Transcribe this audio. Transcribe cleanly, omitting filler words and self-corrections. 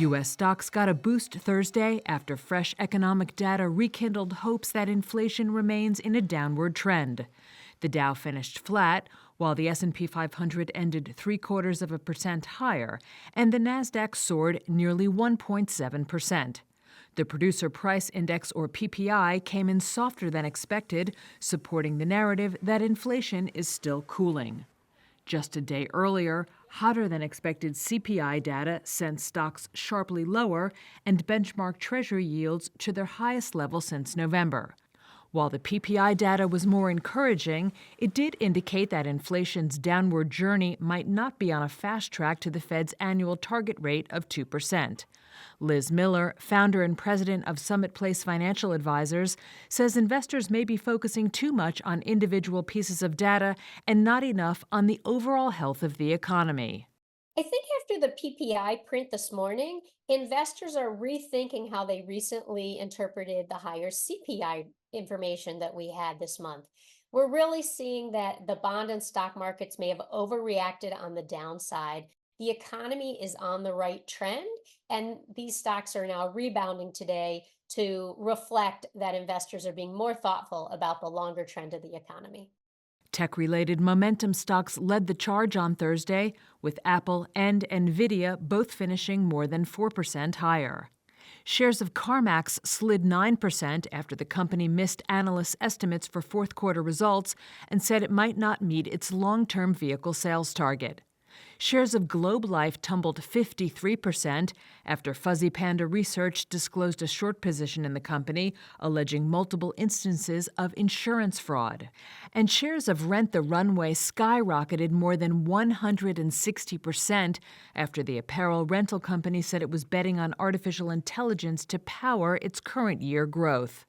U.S. stocks got a boost Thursday after fresh economic data rekindled hopes that inflation remains in a downward trend. The Dow finished flat, while the S&P 500 ended 0.75% higher, and the Nasdaq soared nearly 1.7%. The Producer Price Index, or PPI, came in softer than expected, supporting the narrative that inflation is still cooling. Just a day earlier, hotter-than-expected CPI data sent stocks sharply lower and benchmark Treasury yields to their highest level since November. While the PPI data was more encouraging, it did indicate that inflation's downward journey might not be on a fast track to the Fed's annual target rate of 2%. Liz Miller, founder and president of Summit Place Financial Advisors, says investors may be focusing too much on individual pieces of data and not enough on the overall health of the economy. I think after the PPI print this morning, investors are rethinking how they recently interpreted the higher CPI information that we had this month. We're really seeing that the bond and stock markets may have overreacted on the downside. The economy is on the right trend, and these stocks are now rebounding today to reflect that investors are being more thoughtful about the longer trend of the economy. Tech-related momentum stocks led the charge on Thursday, with Apple and Nvidia both finishing more than 4% higher. Shares of CarMax slid 9% after the company missed analysts' estimates for fourth-quarter results and said it might not meet its long-term vehicle sales target. Shares of Globe Life tumbled 53% after Fuzzy Panda Research disclosed a short position in the company, alleging multiple instances of insurance fraud. And shares of Rent the Runway skyrocketed more than 160% after the apparel rental company said it was betting on artificial intelligence to power its current year growth.